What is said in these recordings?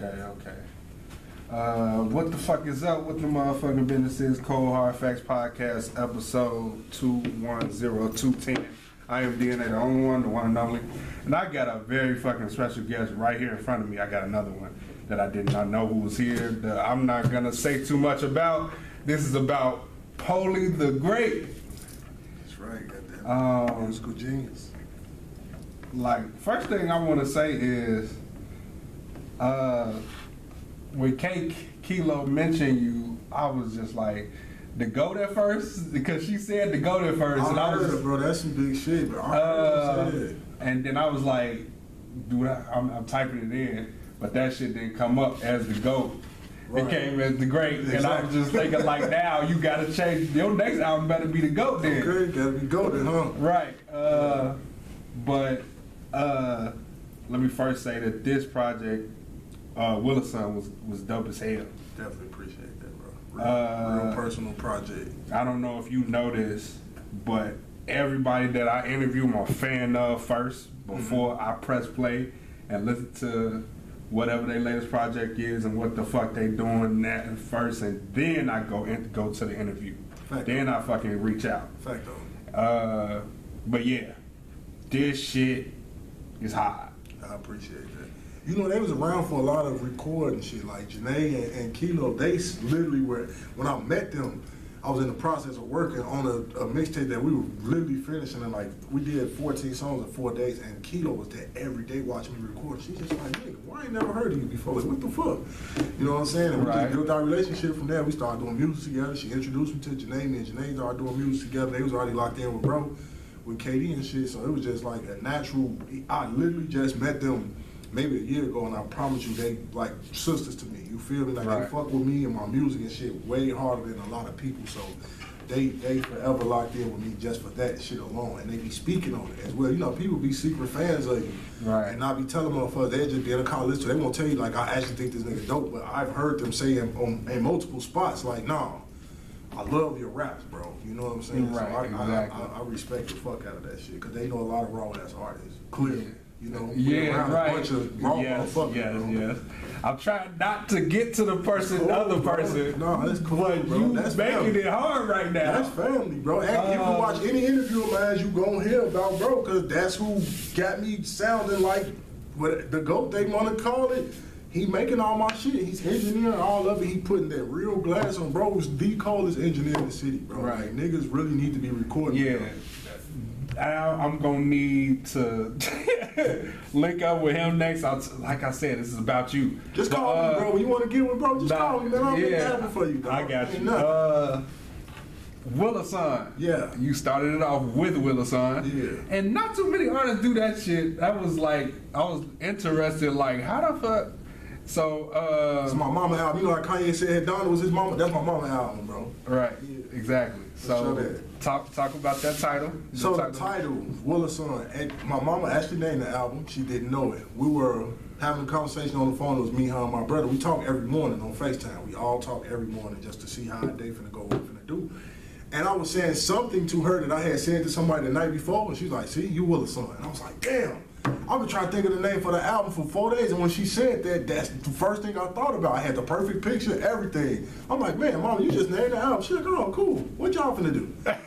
Okay. What the fuck is up with the motherfucking businesses? Cold Hard Facts Podcast, episode 210210. I am DNA, the only one, the one and only. And I got a very fucking special guest right here in front of me. I got another one that I did not know who was here. That I'm not gonna say too much about. This is about Polie Da Great. That's right, goddamn. Musical genius. Like, first thing I want to say is, when Kilo mentioned you, I was just like, the GOAT at first, because she said the GOAT at first. And I heard it, bro. That's some big shit, bro. And then I was like, dude, I'm typing it in, but that shit didn't come up as the GOAT. Right. It came as the Great, exactly. And I was just thinking, like, now you gotta change. Your next album better be the GOAT then. Okay, gotta be GOAT, huh? Right. But let me first say that this project, Willason, was dope as hell. Definitely appreciate that, bro. Real personal project. I don't know if you know this, but everybody that I interview, I'm a fan of first before I press play and listen to whatever their latest project is and what the fuck they doing that first, and then I go to the interview. Fact then I fucking reach out. Fact though. But yeah, this shit is hot. I appreciate that. You know, they was around for a lot of recording shit, like Janae and Kilo. They literally were, when I met them, I was in the process of working on a mixtape that we were literally finishing, and like, we did 14 songs in 4 days, and Kilo was there every day watching me record. She's just like, nigga, why I ain't never heard of you before? Like, what the fuck? You know what I'm saying? And we just built our relationship from there. We started doing music together. She introduced me to Janae, and Janae started doing music together. They was already locked in with bro, with KD and shit, so it was just like a natural, I literally just met them maybe a year ago, and I promise you, they like sisters to me. You feel me? Like, they fuck with me and my music and shit way harder than a lot of people. So they forever locked in with me just for that shit alone, and they be speaking on it as well. You know, people be secret fans of you, and I be telling motherfuckers, they just be in a call list, they won't tell you like, I actually think this nigga dope, but I've heard them say in multiple spots like, nah, I love your raps, bro. You know what I'm saying? Right, so exactly. I respect the fuck out of that shit, because they know a lot of raw ass artists, clearly. Yeah. You know, yeah, right. A bunch of raw motherfuckers, yes. I'm trying not to get to the person, cool, other bro. person. No, that's cool, but bro. You that's making family. it hard right now. That's family, bro. And you can watch any interview of mine, you gon' hear about bro, because that's who got me sounding like what the GOAT they want to call it. He making all my shit. He's engineering all of it. He putting that real glass on. Bro was the coldest engineer in the city, bro. Right. Like, niggas really need to be recording. Yeah. I'm gonna need to link up with him next. Like I said, this is about you. Just call me, bro. When you want to get with bro, just call me, man. I'll make it happen for you, dog. I got you. Willason. Yeah. You started it off with Willason. Yeah. And not too many artists do that shit. That was like, I was interested, like, how the fuck? So, it's my mama album. You know, like Kanye said, Donna was his mama. That's my mama album, bro. Right. Yeah. Exactly. So, talk about that title. The title, Willason. My mama actually named the album. She didn't know it. We were having a conversation on the phone. It was me, her, and my brother. We talk every morning on FaceTime. We all talk every morning just to see how our day finna go, what we finna do. And I was saying something to her that I had said to somebody the night before, and she's like, see, you Willason. And I was like, damn. I've been trying to think of the name for the album for 4 days, and when she said that, that's the first thing I thought about. I had the perfect picture, everything. I'm like, man, mama, you just named the album. She's like, oh, cool. What y'all finna do? Like,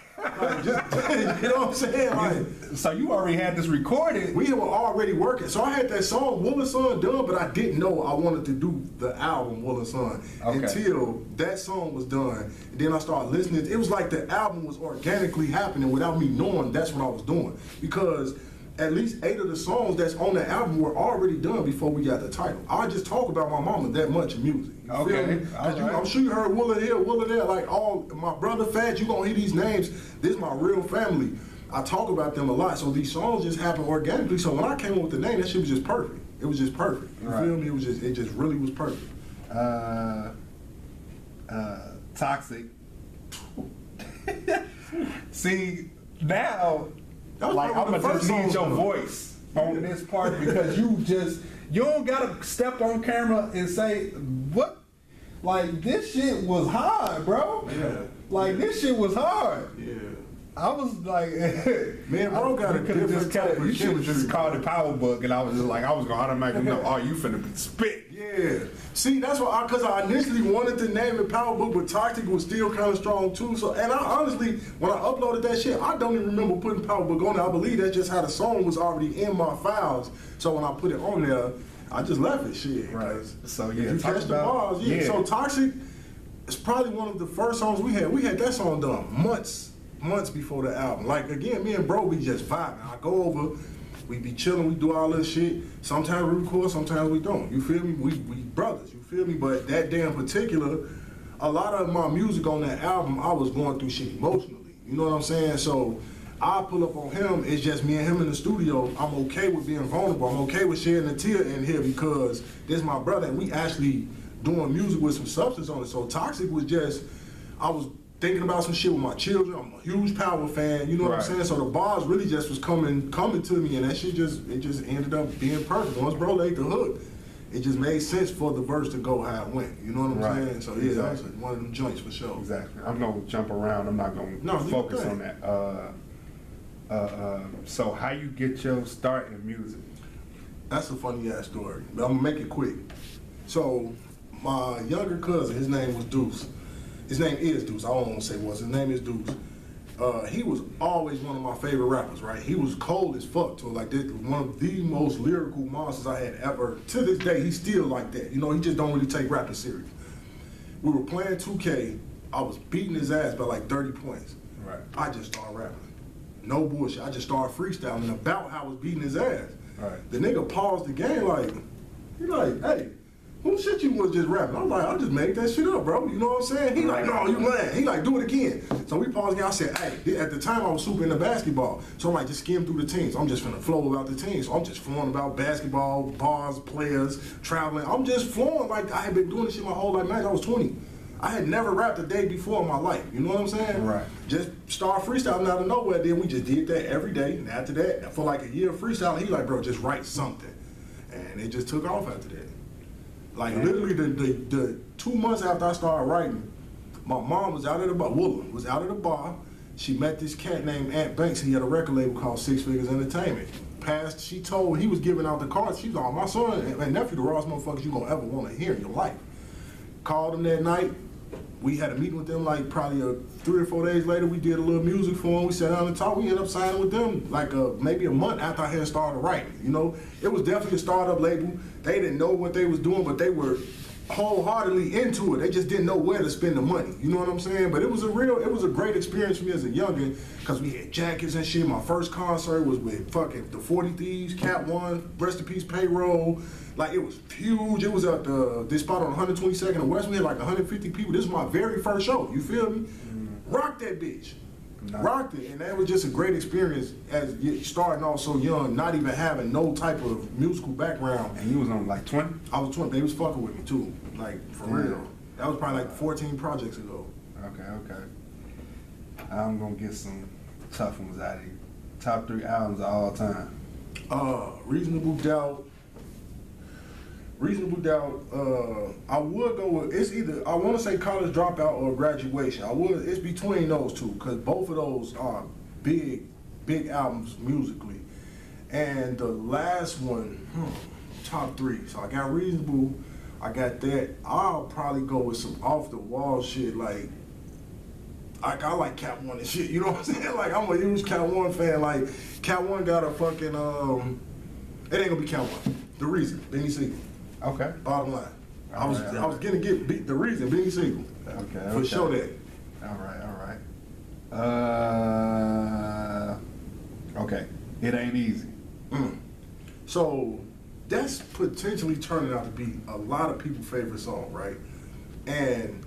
just, you know what I'm saying? Like, so you already had this recorded. We were already working. So I had that song, Willason, done, but I didn't know I wanted to do the album, Willason, until that song was done. And then I started listening. It was like the album was organically happening without me knowing that's what I was doing. Because at least 8 of the songs that's on the album were already done before we got the title. I just talk about my mama that much in music. You feel me? I'm sure you heard Willa here, Willa there, like all my brother Fat, you gonna hear these names. This is my real family. I talk about them a lot. So these songs just happen organically. So when I came up with the name, that shit was just perfect. It was just perfect. You feel me? It just really was perfect. Toxic. See, now, like, I'm gonna just need your voice on this part, because you don't gotta step on camera and say what. Like, this shit was hard, bro. Yeah. Like, this shit was hard. Yeah. I was like, Man, bro got a different type of you should have chemistry. just called it Power Book, and I was just like, I was gonna automatically know, oh, you finna be spit. Yeah. See, that's why, because I initially wanted to name it Power Book, but Toxic was still kind of strong too. So, and I honestly, when I uploaded that shit, I don't even remember putting Power Book on there. I believe that's just how the song was already in my files. So when I put it on there, I just left it, shit. Right. So yeah, If you catch the bars, yeah. So Toxic is probably one of the first songs we had. We had that song done months before the album. Like, again, me and bro, we just vibing. I go over, we be chilling, we do all this shit. Sometimes we record, sometimes we don't. You feel me? We brothers, you feel me? But that day in particular, a lot of my music on that album, I was going through shit emotionally. You know what I'm saying? So I pull up on him, it's just me and him in the studio. I'm okay with being vulnerable. I'm okay with sharing a tear in here because this is my brother and we actually doing music with some substance on it. So Toxic was just, I was thinking about some shit with my children. I'm a huge Power fan, you know what I'm saying? So the bars really just was coming to me, and that shit just ended up being perfect. Once bro laid the hook, it just made sense for the verse to go how it went. You know what I'm saying? So yeah, that was one of them joints for sure. Exactly. I'm gonna jump around. I'm not gonna focus on that. So how you get your start in music? That's a funny ass story, but I'm gonna make it quick. So my younger cousin, his name was Deuce. His name is Deuce. I don't want to say was. His name is Deuce. He was always one of my favorite rappers, right? He was cold as fuck to like this, one of the most lyrical monsters I had ever. To this day, he's still like that. You know, he just don't really take rapping serious. We were playing 2K. I was beating his ass by like 30 points. Right. I just started rapping. No bullshit. I just started freestyling about how I was beating his ass. Right. The nigga paused the game like, he like, hey, who shit you was just rapping? I'm like, I just made that shit up, bro. You know what I'm saying? He like, no, you lying. He like, do it again. So we paused again. I said, hey, at the time I was super into basketball. So I'm like, just skim through the teams. I'm just finna flow about the teams. So I'm just flowing about basketball, bars, players, traveling. I'm just flowing like I had been doing this shit my whole life. Man, I was 20. I had never rapped a day before in my life. You know what I'm saying? Right. Just start freestyling out of nowhere. Then we just did that every day. And after that, for like a year of freestyling, he like, bro, just write something. And it just took off after that. Like literally the 2 months after I started writing, my mom was out at the bar, Willason was out at the bar. She met this cat named Aunt Banks. He had a record label called Six Figures Entertainment. She told, he was giving out the cards. She was like, my son and nephew, the rawest motherfuckers you gonna ever want to hear in your life. Called him that night. We had a meeting with them like probably 3 or 4 days later. We did a little music for them. We sat down and talked. We ended up signing with them like maybe a month after I had started writing. You know, it was definitely a startup label. They didn't know what they was doing, but they were wholeheartedly into it. They just didn't know where to spend the money. You know what I'm saying? But it was a great experience for me as a youngin' because we had jackets and shit. My first concert was with fucking the 40 Thieves, Cat One, Rest in Peace Payroll. Like, it was huge. It was at this spot on 122nd and West. We had like 150 people. This was my very first show. You feel me? Rocked that bitch. Nice. Rocked it. And that was just a great experience as starting off so young, not even having no type of musical background. And you was on like 20? I was 20. They was fucking with me too. Like, for real. That was probably like 14 projects ago. Okay. I'm going to get some tough ones out of you. Top 3 albums of all time. Reasonable Doubt. I would go with, it's either, I want to say College Dropout or Graduation. It's between those two, because both of those are big albums musically. And the last one, top 3. So I got Reasonable, I got that. I'll probably go with some off the wall shit, like I like Cat One and shit, you know what I'm saying? Like, I'm a huge Cat One fan. Like, Cat One got a fucking, it ain't gonna be Cat One. The Reason, Benny Siegel. Okay. Bottom line. I was gonna get The Reason, Benny Siegel. Okay. For sure that. All right. Okay. It Ain't Easy. So that's potentially turning out to be a lot of people's favorite song, right? And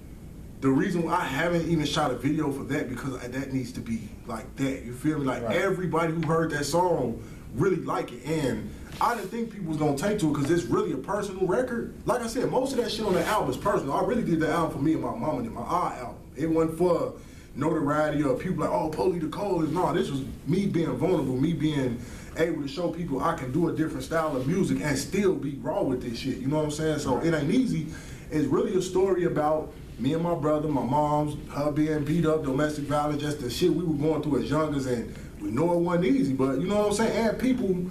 the reason I haven't even shot a video for that because that needs to be like that. You feel me? Like everybody who heard that song really like it, and I didn't think people was gonna take to it because it's really a personal record. Like I said, most of that shit on the album is personal. I really did the album for me and my mama and my album. It wasn't for notoriety or people like, oh, Polie Da Great. No, this was me being vulnerable, me being able to show people I can do a different style of music and still be raw with this shit. You know what I'm saying? So It Ain't Easy is really a story about me and my brother, my mom's, her being beat up, domestic violence, just the shit we were going through as youngers, and we know it wasn't easy, but you know what I'm saying? And people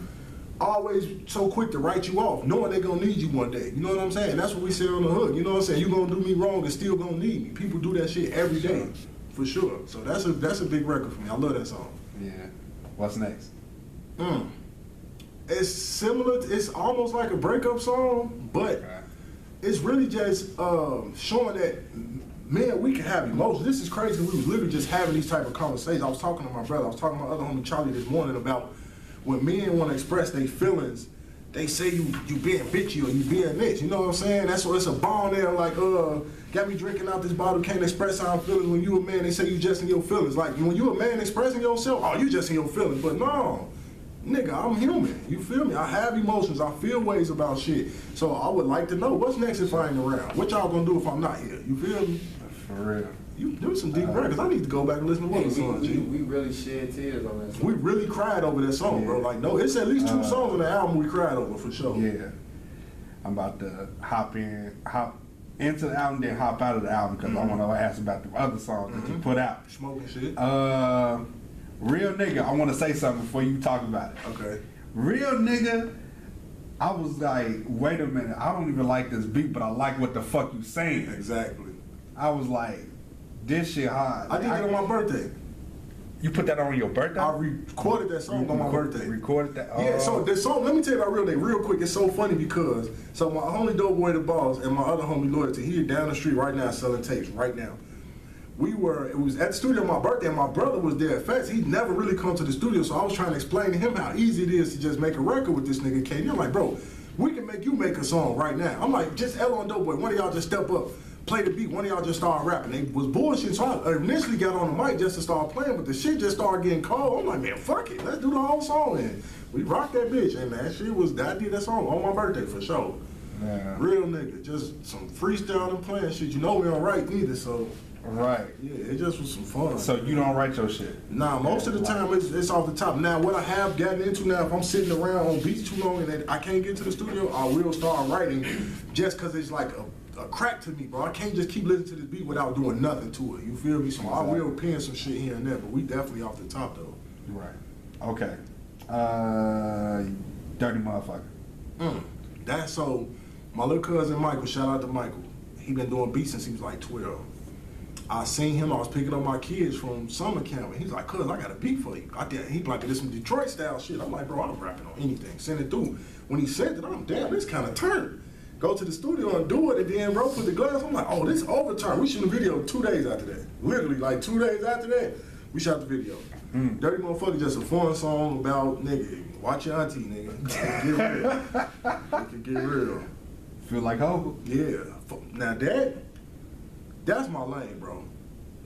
always so quick to write you off, knowing they're gonna need you one day. You know what I'm saying? That's what we say on the hook. You know what I'm saying? You gonna do me wrong and still gonna need me. People do that shit every day, for sure. So that's a big record for me. I love that song. Yeah. What's next? It's similar. It's almost like a breakup song, but it's really just showing that, man, we can have emotions. This is crazy. We was literally just having these type of conversations. I was talking to my brother. I was talking to my other homie Charlie this morning about when men want to express their feelings, they say you being bitchy or you being this. You know what I'm saying? That's what it's a bond there. Like, got me drinking out this bottle, can't express how I'm feeling. When you a man, they say you just in your feelings. Like, when you a man expressing yourself, oh, you just in your feelings. But no, nigga, I'm human. You feel me? I have emotions. I feel ways about shit. So I would like to know what's next if I ain't around. What y'all gonna do if I'm not here? You feel me? For real. You do some deep records. I need to go back and listen to one of the songs, G. We really shed tears on that song. We really cried over that song, bro. Like, no, it's at least 2 songs on the album we cried over, for sure. Yeah. I'm about to hop into the album, then hop out of the album, because I want to ask about the other songs that you put out. Smoking shit. Real Nigga, I want to say something before you talk about it. Okay. Real Nigga, I was like, wait a minute, I don't even like this beat, but I like what the fuck you saying. Exactly. I was like, this shit hard. I did it on my birthday. You put that on your birthday? I recorded that song on my birthday. Recorded that? Yeah, so the song, let me tell you about Real Nigga real quick. It's so funny because, so my homie Dope Boy the Boss and my other homie Loyalty, he down the street right now selling tapes, right now. It was at the studio on my birthday, and my brother was there at Fats. He'd never really come to the studio, so I was trying to explain to him how easy it is to just make a record with this nigga KD. I'm like, bro, we can make you make a song right now. I'm like, just Ella and Dope Boy, one of y'all just step up, play the beat, one of y'all just start rapping. They was bullshit, so I initially got on the mic just to start playing, but the shit just started getting cold. I'm like, man, fuck it, let's do the whole song. And we rocked that bitch, and that shit was, I did that song on my birthday for sure. Yeah. Real nigga, just some freestyle and playing shit. You know we don't write neither, so. Right. Yeah, it just was some fun. So you don't write your shit? Nah, most of the time it's off the top. Now, what I have gotten into now, if I'm sitting around on beats too long and I can't get to the studio, I will start writing just because it's like a crack to me, bro. I can't just keep listening to this beat without doing nothing to it. You feel me? So I will pen some shit here and there, but we definitely off the top, though. Right. Okay. Dirty Motherfucker. That's so, my little cousin Michael, shout out to Michael. He been doing beats since he was like 12. I seen him, I was picking up my kids from summer camp, and he's like, cuz, I got a beat for you. He like, this some Detroit style shit. I'm like, bro, I'm rapping on anything. Send it through. When he sent it, I'm, damn, this kind of turned. Go to the studio and do it, and then bro put the glass. I'm like, oh, this overturned. We shot a video 2 days after that. Literally, like 2 days after that, we shot the video. Dirty Motherfucker, just a fun song about, nigga, watch your auntie, nigga. Get real. It can get real. Feel like hope? Yeah. Now that's my lane, bro.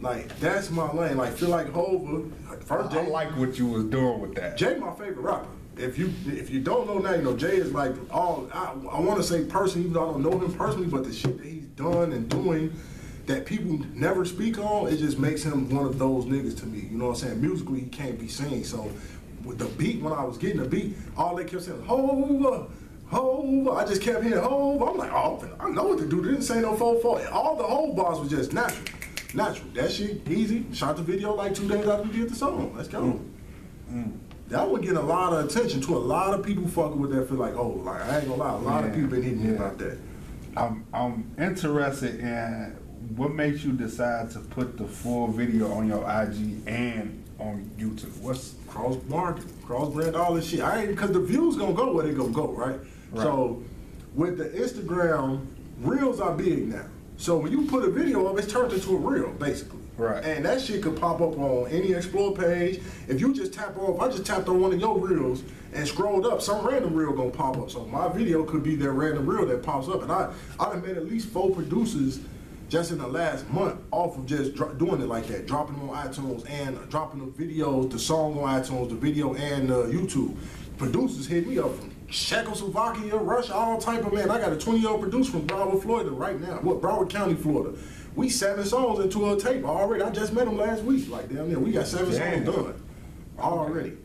Like, that's my lane. Like, feel like Hova. First Jay. I like what you was doing with that. Jay my favorite rapper. If you don't know now, you know, Jay is like all, I want to say personally, even though I don't know him personally, but the shit that he's done and doing that people never speak on, it just makes him one of those niggas to me. You know what I'm saying? Musically, he can't be seen. So, with the beat, when I was getting the beat, all they kept saying, Hova. I just kept hearing Hova. I'm like, oh, I know what to do. They didn't say no 4-4. All the whole bars was just natural. That shit, easy. Shot the video like 2 days after we did the song. Let's go. That would get a lot of attention to a lot of people fucking with that. Feel like, oh, like I ain't gonna lie, a lot of people been hitting me about that. I'm interested in what makes you decide to put the full video on your IG and on YouTube. What's cross market, cross brand, all this shit. I ain't, because the views gonna go where they gonna go, right? So with the Instagram, reels are big now. So when you put a video up, it's turned into a reel, basically. Right. And that shit could pop up on any Explore page. If you just tap off, I just tapped on one of your reels and scrolled up, some random reel gonna pop up. So my video could be that random reel that pops up. And I done made at least 4 producers just in the last month off of just doing it like that, dropping them on iTunes and dropping the videos, the song on iTunes, the video and YouTube. Producers hit me up from Czechoslovakia, Russia, all type of, man. I got a 20-year-old producer from Broward, Florida right now. Broward County, Florida. We 7 songs into a tape already. I just met him last week. Like, damn near, we got 7 songs done already.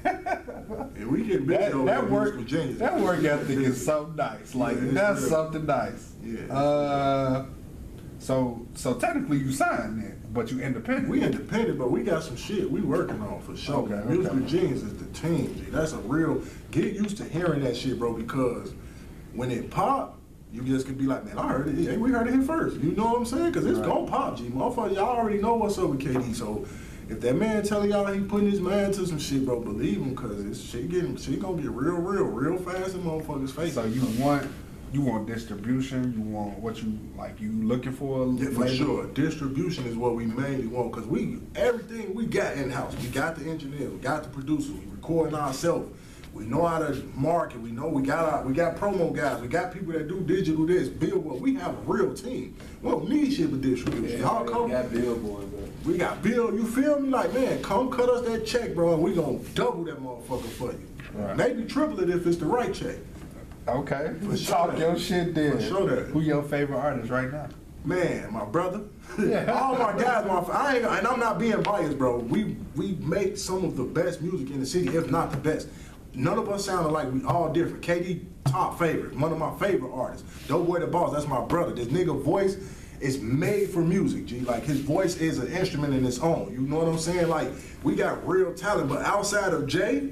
And we get busy over that work, Virginia. That work ethic is so nice. Like, that's something nice. Yeah. So technically you signed then, but you independent. We independent, but we got some shit we working on for sure. Okay, Musical okay. Genius is the team, G. That's a real, get used to hearing that shit, bro, because when it pop, you just could be like, man, I heard it. Hey, we heard it here first. You know what I'm saying? Because it's gonna pop, G. Motherfucker, y'all already know what's up with KD. So if that man telling y'all he putting his mind to some shit, bro, believe him, because this shit gonna get real fast in motherfuckers' face. So you want distribution, you want what you like, you looking for? Yeah, for label? sure. Distribution is what we mainly want, because everything we got in-house. We got the engineer, we got the producer, we recording ourselves. We know how to market. We know we got promo guys. We got people that do digital this, billboard. We have a real team. We don't need shit but distribution. Y'all come. We got billboards, bro. We got bill. You feel me? Like, man, come cut us that check, bro, and we gonna double that motherfucker for you. Right. Maybe triple it if it's the right check. Okay. For sure Talk that. your shit then. For sure that. Who your favorite artist right now? Man, my brother. Yeah. All my guys, and I'm not being biased, bro. We make some of the best music in the city, if not the best. None of us sounded like we all different. KD, top favorite, one of my favorite artists. Doughboy the Boss, that's my brother. This nigga voice is made for music, G. Like, his voice is an instrument in its own. You know what I'm saying? Like, we got real talent, but outside of Jay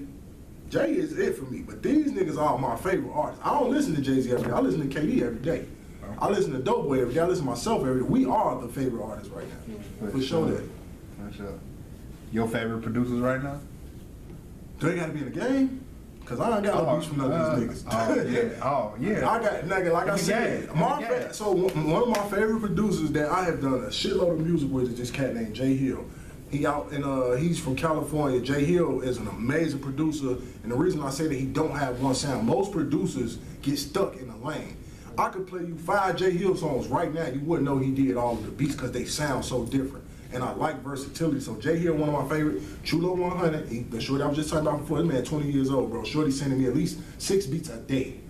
is it for me. But these niggas are my favorite artists. I don't listen to Jay-Z every day. I listen to KD every day. I listen to Doughboy every day. I listen to myself every day. We are the favorite artists right now. For sure that. For sure. Your favorite producers right now? Do they gotta be in the game? Cause I ain't got no beats from none of these niggas. Oh yeah. I got, nigga, like I said, so one of my favorite producers that I have done a shitload of music with is this cat named Jay Hill. He out and he's from California. Jay Hill is an amazing producer, and the reason I say that he don't have one sound, most producers get stuck in a lane. I could play you 5 Jay Hill songs right now, you wouldn't know he did all of the beats because they sound so different. And I like versatility. So Jay Hill, one of my favorite. Chulo 100, the shorty I was just talking about before, this man 20 years old, bro. Shorty sending me at least 6 beats a day.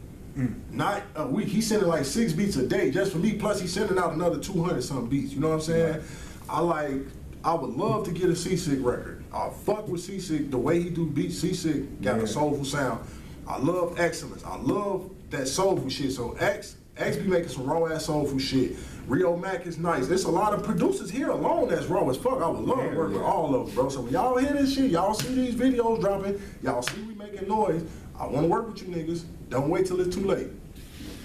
Not a week. He's sending like 6 beats a day just for me. Plus he's sending out another 200 some beats. You know what I'm saying? Right. I would love to get a Seasick record. I fuck with Seasick. The way he do beats, Seasick got a soulful sound. I love excellence. I love that soulful shit. So X be making some raw ass soulful shit. Rio Mac is nice. There's a lot of producers here alone that's raw as fuck. I would love to work with all of them, bro. So when y'all hear this shit, y'all see these videos dropping, y'all see we making noise, I want to work with you niggas. Don't wait till it's too late.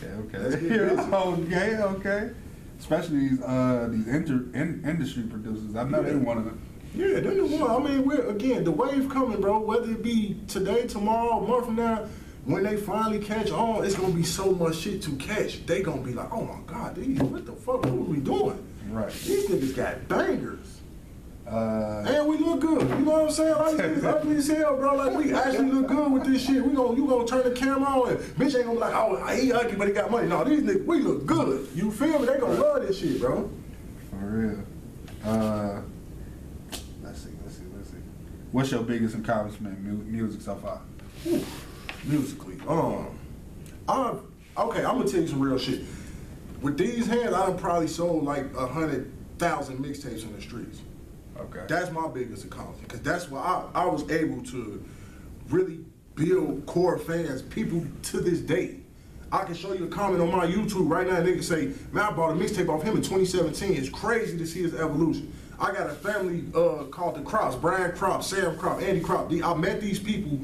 Okay. Let's get busy. Okay. Especially these industry producers. I know they want to. Yeah, they're the one. I mean, again, the wave coming, bro. Whether it be today, tomorrow, a month from now, when they finally catch on, it's gonna be so much shit to catch. They gonna be like, oh my God, what the fuck, what are we doing? Right. These niggas got bangers. And we look good. You know what I'm saying? Like, it's ugly as hell, bro. Like, we actually look good with this shit. You gonna turn the camera on and bitch ain't gonna be like, oh, he ugly, but he got money. No, these niggas, we look good. You feel me? They gonna love this shit, bro. For real. Let's see. What's your biggest accomplishment in music so far? Musically. I'm gonna tell you some real shit. With these hands, I done probably sold like 100,000 mixtapes in the streets. Okay. That's my biggest accomplishment, because that's why I was able to really build core fans, people to this day. I can show you a comment on my YouTube right now, and they can say, man, I bought a mixtape off him in 2017. It's crazy to see his evolution. I got a family called the Crops, Brian Crop, Sam Crop, Andy Crop. I met these people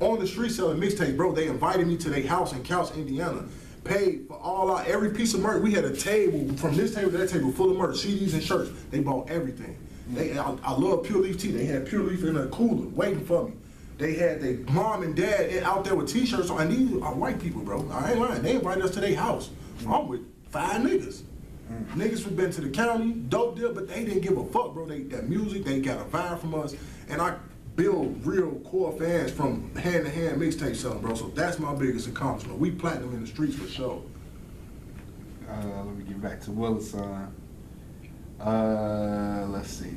on the street selling mixtapes, bro. They invited me to their house in Couch, Indiana. Paid for every piece of merch. We had a table, from this table to that table, full of merch, CDs and shirts. They bought everything. I love Pure Leaf tea. They had Pure Leaf in a cooler waiting for me. They had their mom and dad out there with t-shirts on. And these are white people, bro. I ain't lying. They invited us to their house. I'm with 5 niggas. Niggas who been to the county, dope deal, but they didn't give a fuck, bro. That music, they got a vibe from us. And I build real core fans from hand-to-hand mixtape selling, bro. So that's my biggest accomplishment. We platinum in the streets for sure. Let me get back to Willason. Let's see.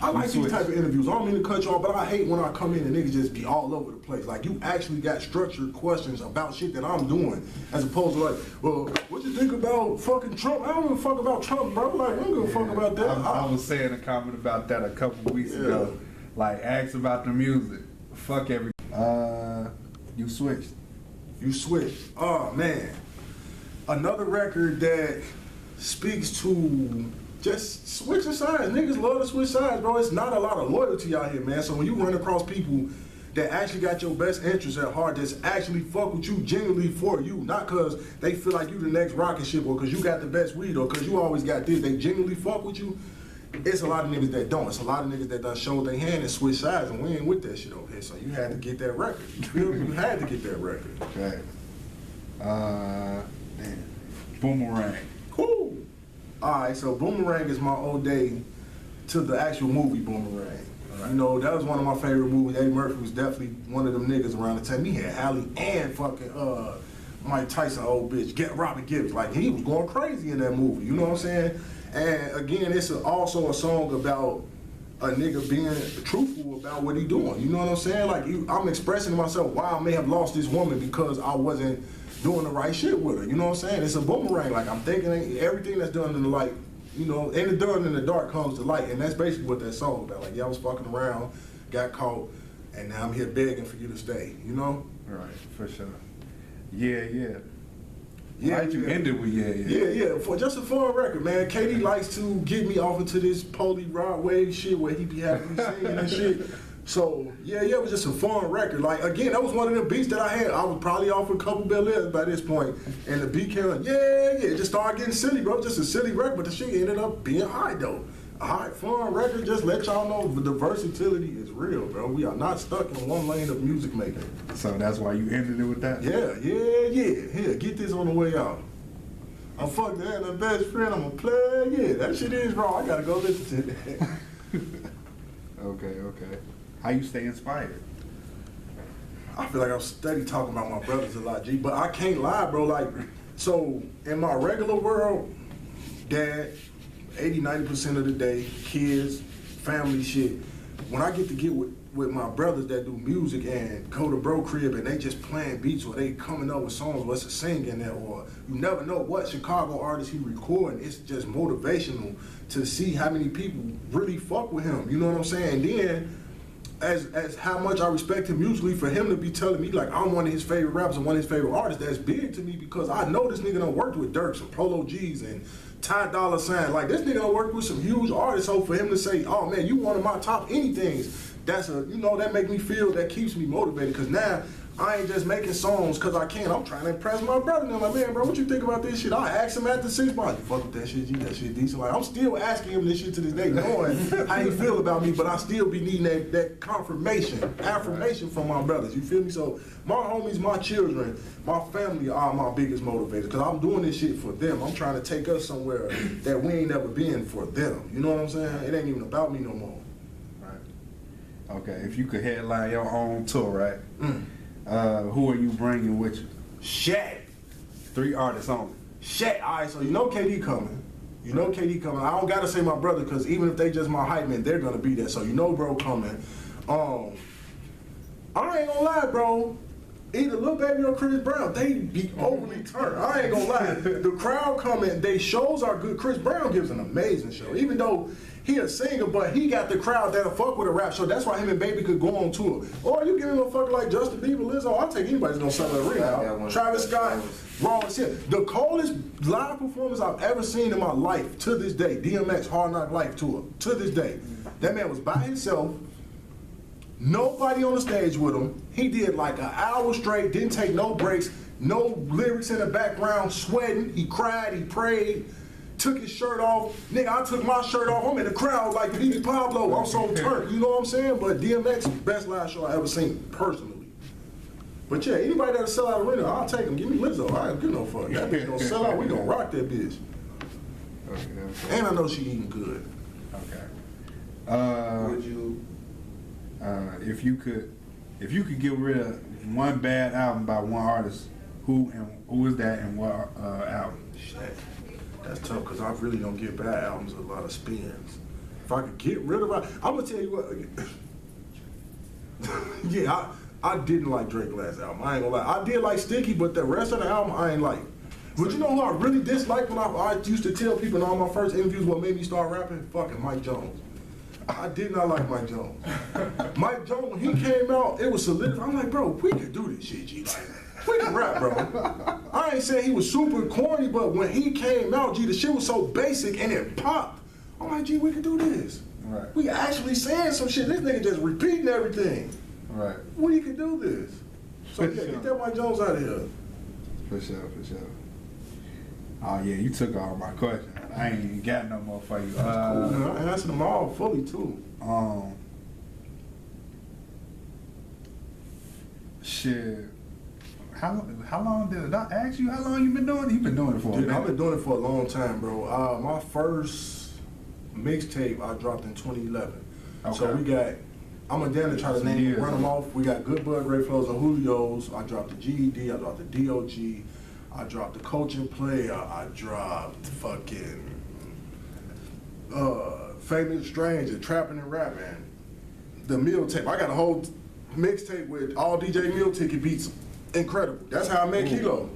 I like these type of interviews. I don't mean to cut you off, but I hate when I come in and niggas just be all over the place. Like, you actually got structured questions about shit that I'm doing, as opposed to like, well, what you think about fucking Trump? I don't give a fuck about Trump, bro. Like, I don't give a fuck about that. I was saying a comment about that a couple weeks ago. Like, ask about the music. Fuck every. You switched. You switched. Oh man, another record that speaks to just switching sides. Niggas love to switch sides, bro. It's not a lot of loyalty out here, man. So when you run across people that actually got your best interests at heart, that's actually fuck with you genuinely for you, not because they feel like you the next rocket ship or because you got the best weed or because you always got this, they genuinely fuck with you. It's a lot of niggas that don't. It's a lot of niggas that done showed their hand and switch sides, and we ain't with that shit over here. So you had to get that record. You feel me? You had to get that record. Okay. Damn. Boomerang. Cool. Alright, so Boomerang is my old day to the actual movie Boomerang. You know, that was one of my favorite movies. Eddie Murphy was definitely one of them niggas around the time. He had Halle and fucking Mike Tyson, old bitch, get Robin Gibbs. Like, he was going crazy in that movie, you know what I'm saying? And again, it's also a song about a nigga being truthful about what he doing, you know what I'm saying? Like, I'm expressing to myself why I may have lost this woman because I wasn't doing the right shit with her, you know what I'm saying? It's a boomerang. Like, I'm thinking everything that's done in the light, you know, and done in the dark comes to light, and that's basically what that song about. Like, yeah, I was fucking around, got caught, and now I'm here begging for you to stay, you know? Right, for sure. Yeah. Yeah, Why'd you end it with yeah? Yeah, for just a fun record, man. KD likes to get me off into this Polie Rod Wave shit where he be having me singing and shit. So, yeah, it was just a fun record. Like, again, that was one of them beats that I had. I was probably off a couple Bel Airs by this point, and the beat came like, it just started getting silly, bro. Just a silly record, but the shit ended up being high, though. A high, fun record. Just let y'all know the versatility is real, bro. We are not stuck in one lane of music making. So that's why you ended it with that? Yeah. Here, get this on the way out. I'm fuck that, my best friend, I'm a player. Yeah, that shit is raw. I gotta go listen to that. Okay. How you stay inspired? I feel like I'm steady talking about my brothers a lot, G, but I can't lie, bro. Like, so in my regular world, dad, 80-90% of the day, kids, family shit. When I get to get with my brothers that do music and go to bro crib and they just playing beats or they coming up with songs, what's a singing there, or you never know what Chicago artist he recording. It's just motivational to see how many people really fuck with him. You know what I'm saying? And then as how much I respect him musically, for him to be telling me like I'm one of his favorite rappers and one of his favorite artists, that's big to me because I know this nigga done worked with Dirks and Polo G's and Ty Dolla $ign. Like, this nigga done worked with some huge artists, so for him to say, oh man, you one of my top anythings, that's that make me feel, that keeps me motivated, because now I ain't just making songs because I can. I'm trying to impress my brother. And I'm like, man, bro, what you think about this shit? I asked him after 6 months, you fuck with that shit, G? That shit decent. Like, I'm still asking him this shit to this day, knowing how he feel about me, but I still be needing that affirmation from my brothers. You feel me? So my homies, my children, my family are my biggest motivators because I'm doing this shit for them. I'm trying to take us somewhere that we ain't never been for them. You know what I'm saying? It ain't even about me no more. Right. Okay, if you could headline your own tour, right? Who are you bringing with you? Shaq. 3 artists only. Shaq. All right, so you know KD coming. I don't gotta say my brother because even if they just my hype man, they're gonna be there. So you know bro coming. I ain't gonna lie, bro. Either Lil Baby or Chris Brown, they be overly turned. I ain't gonna lie. The crowd coming, they shows are good. Chris Brown gives an amazing show. Even though he a singer, but he got the crowd that'll fuck with a rap show. That's why him and Baby could go on tour. Or you give him a fucker like Justin Bieber, Lizzo, I'll take anybody that's gonna sell that ring out. Travis Scott, raw as shit. The coldest live performance I've ever seen in my life, to this day, DMX Hard Knock Life tour, to this day. That man was by himself, nobody on the stage with him. He did like an hour straight, didn't take no breaks, no lyrics in the background, sweating. He cried, he prayed, took his shirt off. Nigga, I took my shirt off. I'm in the crowd like Petey Pablo. I'm so turned, you know what I'm saying? But DMX, best live show I ever seen personally. But yeah, anybody that'll sell out arena, I'll take him. Give me Lizzo. I don't give no fuck. That bitch gonna sell out. We gonna rock that bitch. Okay. And I know she eating good. Okay. Would you? If you could get rid of one bad album by one artist, who is that and what album? Shit. That's tough because I really don't get bad albums with a lot of spins. If I could get rid of it, I'm gonna tell you what. Yeah, I didn't like Drake's last album. I ain't gonna lie. I did like Sticky, but the rest of the album I ain't like. But you know who I really disliked when I used to tell people in all my first interviews what made me start rapping? Fucking Mike Jones. I did not like Mike Jones. Mike Jones, when he came out, it was solidified. I'm like, bro, we can do this shit, G. Like, we can rap, bro. I ain't saying he was super corny, but when he came out, G, the shit was so basic and it popped. I'm like, G, we can do this. Right. We actually saying some shit. This nigga just repeating everything. Right. We can do this. So yeah, get that Mike Jones out of here. For sure. Oh yeah, you took all my questions. I ain't even got no more for you. Cool, man. I answered them all fully too. Shit. How long did I ask you? How long you been doing it? You been doing it for a minute. I've been doing it for a long time, bro. My first mixtape I dropped in 2011. Okay. So we got. I'm a damn to try to run them off. We got Good Bud, Great Flows, and Julio's. I dropped the GED. I dropped the DOG. I dropped the Coaching Player. I dropped fucking Famous Stranger, Trapping and Rapping. The Meal Tape. I got a whole mixtape with all DJ Meal Ticket beats. Incredible. That's how I met Kilo.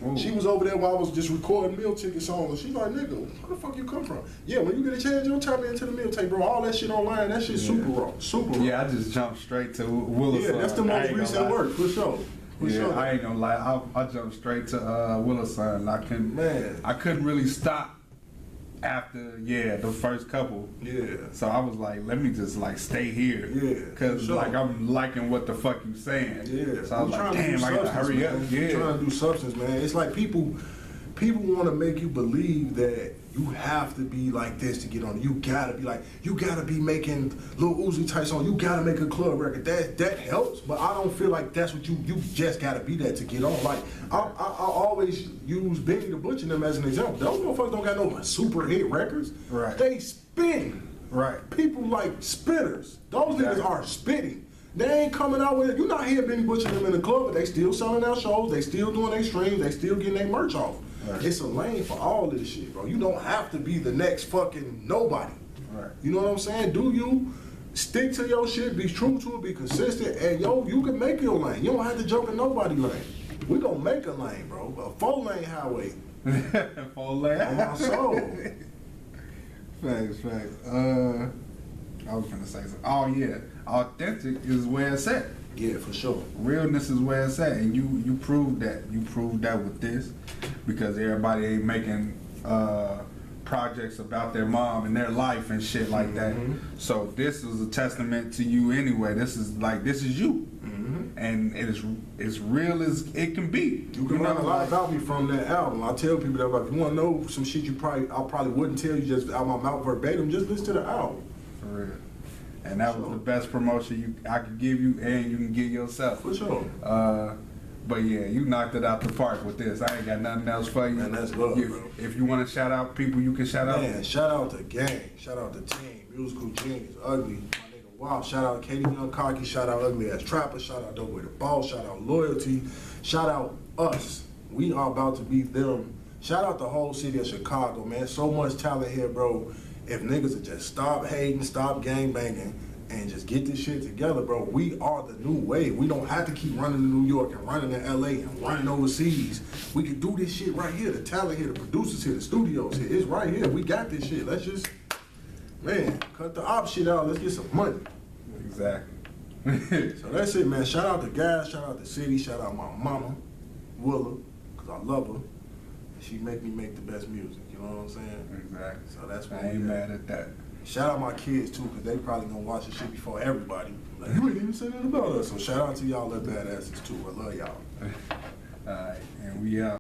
Ooh. She was over there while I was just recording Meal Ticket songs, and she's like, nigga, where the fuck you come from? Yeah, when you get a chance, you'll tap into the Meal Tape, bro. All that shit online, that shit's super raw. Super raw. Yeah, I just jumped straight to Willason. Yeah, that's the most recent work, for sure. I ain't gonna lie. I jumped straight to Willason. I couldn't really stop after the first couple. Yeah. So I was like, let me just like stay here. Yeah. Cause like I'm liking what the fuck you saying. Yeah. So I was like, damn, I gotta hurry up. Yeah. Trying to do substance, man. It's like people want to make you believe that you have to be like this to get on. You gotta be making Lil Uzi type song. You gotta make a club record. That helps, but I don't feel like that's what you just gotta be that to get on. Like I always use Benny the Butcher and them as an example. Those motherfuckers don't got no super hit records. Right. They spin. Right. People like spitters. Those niggas are spitting. They ain't coming out with it. You're not hearing Benny Butcher them in the club, but they still selling out shows. They still doing their streams. They still getting their merch off. Right. It's a lane for all this shit, bro. You don't have to be the next fucking nobody. Right. You know what I'm saying? Do you stick to your shit, be true to it, be consistent, and you can make your lane. You don't have to jump in nobody's lane. We gonna make a lane, bro. A 4-lane highway. 4-lane. On my soul. Facts. I was gonna say something. Oh yeah, authentic is where it's at. Yeah, for sure. Realness is where it's at, and you proved that. You proved that with this, because everybody ain't making projects about their mom and their life and shit like that. So this is a testament to you anyway. This is you, and it's real as it can be. You can learn a lot about me from that album. I tell people that, like, if you want to know some shit I probably wouldn't tell you just out my mouth verbatim, just listen to the album. For real. And that was the best promotion I could give you, and you can give yourself. For sure. But yeah, you knocked it out the park with this. I ain't got nothing else for you. Man, that's love, bro. If you want to shout out people, you can shout out. Man, shout out to Gang. Shout out to Team. Musical Genius. Ugly. My nigga Wow. Shout out Katie Young Cocky. Shout out Ugly Ass Trapper. Shout out Dope With The Ball. Shout out Loyalty. Shout out us. We are about to beat them. Shout out the whole city of Chicago, man. So much talent here, bro. If niggas would just stop hating, stop gang banging, and just get this shit together, bro. We are the new wave. We don't have to keep running to New York and running to LA and running overseas. We can do this shit right here. The talent here, the producers here, the studios here. It's right here. We got this shit. Let's just, man, cut the op shit out. Let's get some money. Exactly. So that's it, man. Shout out to guys. Shout out the city. Shout out my mama, Willa, because I love her. She make me make the best music. You know what I'm saying? Exactly. So that's what I ain't mad at that. Shout out my kids too, because they probably gonna watch this shit before everybody. Like, you ain't even saying nothing about us. So shout out to y'all little badasses too. I love y'all. All right, and we out.